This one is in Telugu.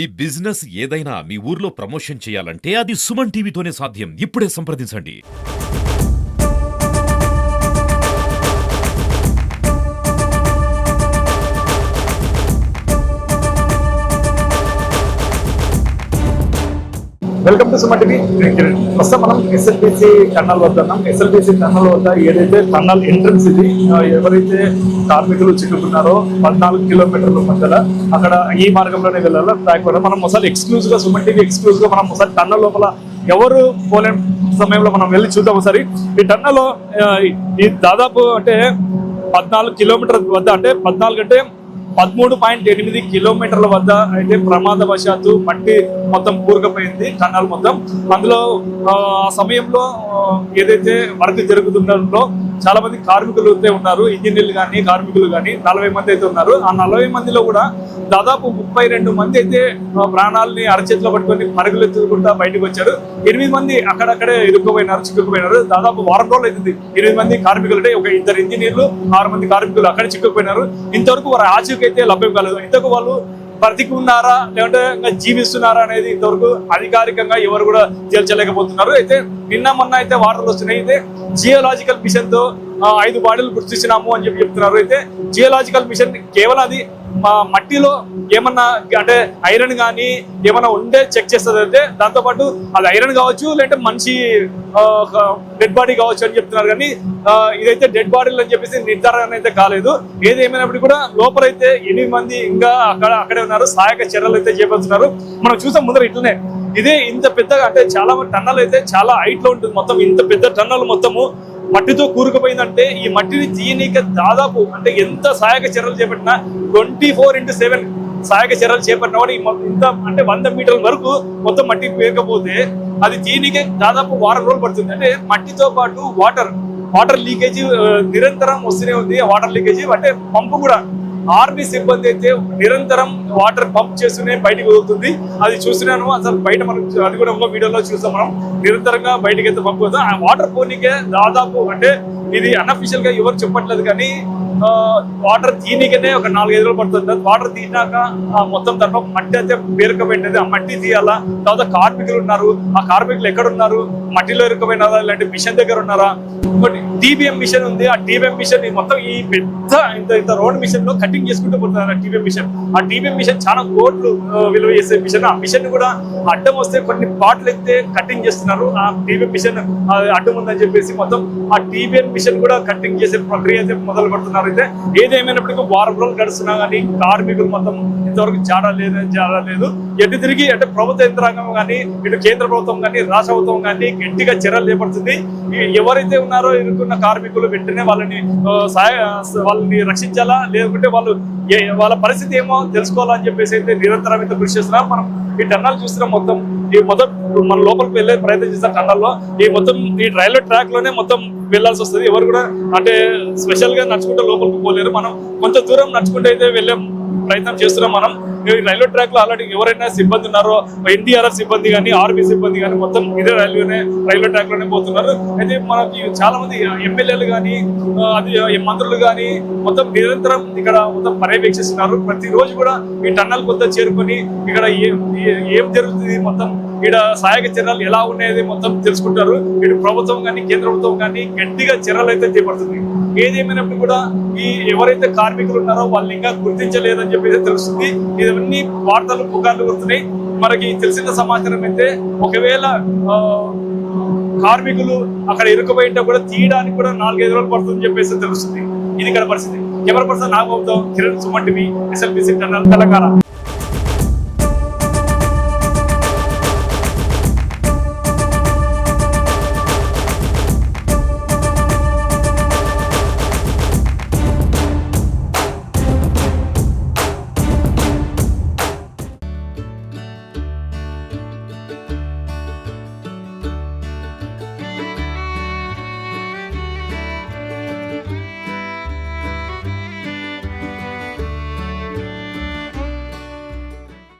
ఈ బిజినెస్ ఏదైనా మీ ఊర్లో ప్రమోషన్ చేయాలంటే అది సుమన్ టీవీతోనే సాధ్యం. ఇప్పుడే సంప్రదించండి. Welcome to Suman TV. ప్రస్తుతం మనం ఎస్ఎల్బిసి టన్నల్ వద్ద ఉన్నాం. ఎస్ఎల్బిసి టన్నల్ వద్ద ఏదైతే టన్నల్ ఎంట్రన్స్ ఇది ఎవరైతే కార్మికులు చిక్కుకున్నారో 14 కిలోమీటర్ల మధ్యలో అక్కడ ఈ మార్గంలోనే వెళ్ళాలి. ట్రాక్ వల్ల మనం ఒకసారి ఎక్స్క్లూజివ్ గా సుమన్ టీవీ ఎక్స్క్లూజివ్ గా మనం ఒకసారి టన్నల్ లోపల ఎవరు పోలేని సమయంలో మనం వెళ్ళి చూద్దాం. ఒకసారి ఈ టన్నల్ ఈ దాదాపు అంటే 14 కిలోమీటర్ వద్ద అంటే 14 అంటే 13.8 కిలోమీటర్ల వద్ద అయితే ప్రమాదవశాత్తు మట్టి మొత్తం కూరుకుపోయింది టన్నల్ మొత్తం. అందులో ఆ సమయంలో ఏదైతే వర్క్ జరుగుతుందో చాలా మంది కార్మికులు అయితే ఉన్నారు, ఇంజనీర్లు కానీ కార్మికులు కానీ 40 మంది అయితే ఉన్నారు. ఆ 40 మందిలో కూడా దాదాపు 32 మంది అయితే ప్రాణాలని అరచేతిలో పట్టుకొని పరుగులెత్తుకుంటా బయటకు వచ్చారు. 8 మంది అక్కడక్కడే ఇరుక్కుపోయినారు, చిక్కుకుపోయినారు. దాదాపు వారం రోజులు అవుతుంది 8 మంది కార్మికులు అంటే ఒక 2 ఇంజనీర్లు 6 మంది కార్మికులు అక్కడే చిక్కుకుపోయినారు. ఇంతవరకు వారి ఆచూకీ అయితే లభ్యం కాలేదు. ఇంతకు వాళ్ళు బ్రతికున్నారా లేదంటే ఇంకా జీవిస్తున్నారా అనేది ఇంతవరకు అధికారికంగా ఎవరు కూడా తేల్చలేకపోతున్నారు. అయితే నిన్న మొన్న అయితే వార్తలు వస్తున్నాయి. అయితే జియోలాజికల్ మిషన్ తో 5 బాడీలు గుర్తించినాము అని చెప్తున్నారు. అయితే జియోలాజికల్ మిషన్ కేవలం అది మట్టిలో ఏమన్నా అంటే ఐరన్ కానీ ఏమన్నా ఉంటే చెక్ చేస్తుంది. అయితే దాంతోపాటు అది ఐరన్ కావచ్చు లేదంటే మనిషి డెడ్ బాడీ కావచ్చు అని చెప్తున్నారు. కానీ ఇదైతే డెడ్ బాడీలు అని చెప్పేసి నిర్ధారణ అయితే కాలేదు. ఏది ఏమైనప్పుడు కూడా లోపలైతే 8 మంది ఇంకా అక్కడే ఉన్నారు. సహాయక చర్యలు అయితే చేపడుతున్నారు. మనం చూసాం ముందర ఇట్లనే ఇదే ఇంత పెద్దగా అంటే చాలా టన్నల్ అయితే చాలా హైట్ లో ఉంటుంది. మొత్తం ఇంత పెద్ద టన్నల్ మొత్తము మట్టితో కూరుకుపోయిందంటే ఈ మట్టిని తీయనీక దాదాపు అంటే ఎంత సహాయక చర్యలు చేపట్టినా 24/7 సహాయక చర్యలు చేపట్టిన వాడు ఇంత అంటే 100 మీటర్ల వరకు మొత్తం మట్టి పేరకపోతే అది తీయనీకే దాదాపు వారం రోజులు పడుతుంది. అంటే మట్టితో పాటు వాటర్ లీకేజీ నిరంతరం వస్తూనే ఉంది. వాటర్ లీకేజీ అంటే పంపు కూడా ఆర్మీ సిబ్బంది అయితే నిరంతరం వాటర్ పంప్ చేస్తూనే బయటకు వదులుతుంది. అది చూస్తున్నాను అసలు బయట మనం అది కూడా ఇంకో వీడియోలో చూస్తాం. మనం నిరంతరంగా బయటకి అయితే పంప్ అవుతాం. ఆ వాటర్ పోనీకే దాదాపు అంటే ఇది అన్అఫిషియల్ గా ఎవరు చెప్పట్లేదు కానీ వాటర్ తీయనికనే ఒక 4-5 రోజులు పడుతుంది. వాటర్ తీసినాక మొత్తం దాంట్లో మట్టి అయితే పేరుకపోయింది. ఆ మట్టి తీయాలా, తర్వాత కార్మికులు ఉన్నారు, ఆ కార్మికులు ఎక్కడ ఉన్నారు, మట్టిలో ఇరుక్కుపోయినారా ఇలాంటి మిషన్ దగ్గర ఉన్నారా. ఇంకోటి టీబీఎం మిషన్ ఉంది. ఆ టీబీఎం మిషన్ మొత్తం ఈ పెద్ద ఇంత రోడ్ మిషన్ లో కటింగ్ చేసుకుంటూ పోతున్నారు. ఆ టీబీఎం మిషన్ చాలా కోట్లు విలువ చేసే మిషన్. ఆ మిషన్ కూడా అడ్డం వస్తే కొన్ని పాటలు అయితే కటింగ్ చేస్తున్నారు. ఆ టీబీఎం మిషన్ అడ్డం ఉందని చెప్పేసి మొత్తం ఆ టీబీఎం మిషన్ కూడా కటింగ్ చేసే ప్రక్రియ అయితే మొదలు పెడుతున్నారు. అయితే ఏదేమైనప్పటికీ వారం రోజులు గడుస్తున్నా కానీ కార్మికులు మొత్తం ఇంతవరకు జాడ లేదు. ఎటు తిరిగి అంటే ప్రభుత్వ యంత్రాంగం కానీ ఇటు కేంద్ర ప్రభుత్వం కానీ రాష్ట్ర ప్రభుత్వం కానీ గట్టిగా చర్యలు చేపడుతుంది. ఎవరైతే ఉన్నారో ఇరుక్కున్న కార్మికులు వెంటనే వాళ్ళని రక్షించాలా, లేకుంటే వాళ్ళ పరిస్థితి ఏమో తెలుసుకోవాలని చెప్పేసి అయితే నిరంతరం అయితే కృషి చేస్తున్నారు. మనం ఈ టన్నల్ చూస్తున్నాం. మొత్తం మన లోపలికి వెళ్ళే ప్రయత్నం చేసిన టన్నల్లో ఈ రైల్వే ట్రాక్ లోనే మొత్తం వెళ్లాల్సి వస్తుంది. ఎవరు కూడా అంటే స్పెషల్ గా నడుచుకుంటే లోపలికి పోలేరు. మనం కొంత దూరం నడుచుకుంటే అయితే వెళ్ళే ప్రయత్నం చేస్తున్నాం. మనం రైల్వే ట్రాక్ లో ఆల్రెడీ ఎవరైనా సిబ్బంది ఉన్నారో ఎన్డీఆర్ఎఫ్ సిబ్బంది కానీ ఆర్మీ సిబ్బంది కానీ మొత్తం ఇదే రైల్వే ట్రాక్ లోనే పోతున్నారు. అయితే మనకి చాలా మంది ఎమ్మెల్యేలు కానీ మంత్రులు కానీ మొత్తం నిరంతరం ఇక్కడ మొత్తం పర్యవేక్షిస్తున్నారు. ప్రతిరోజు కూడా ఈ టన్నల్ కొద్దిగా చేరుకొని ఇక్కడ ఏం జరుగుతుంది, మొత్తం ఇక్కడ సహాయక చర్యలు ఎలా ఉన్నాయని మొత్తం తెలుసుకుంటారు. ఇటు ప్రభుత్వం కానీ కేంద్ర ప్రభుత్వం కానీ గట్టిగా చర్యలు అయితే చేపడుతుంది. ఏదేమైనప్పుడు కూడా ఈ ఎవరైతే కార్మికులు ఉన్నారో వాళ్ళని ఇంకా గుర్తించలేదని చెప్పేసి తెలుస్తుంది. ఇవన్నీ వార్తలు పుకార్లు వస్తున్నాయి. మనకి తెలిసిన సమాచారం అయితే ఒకవేళ కార్మికులు అక్కడ ఇరుక్కుపోయింటే కూడా తీయడానికి కూడా 4-5 రోజులు పడుతుందని చెప్పేసి తెలుస్తుంది. ఇది ఇక్కడ పరిస్థితి. ఎవరి పర్సన్ నాగబాబుతో Kiran, Suman TV, SLBC tunnel, Telangana.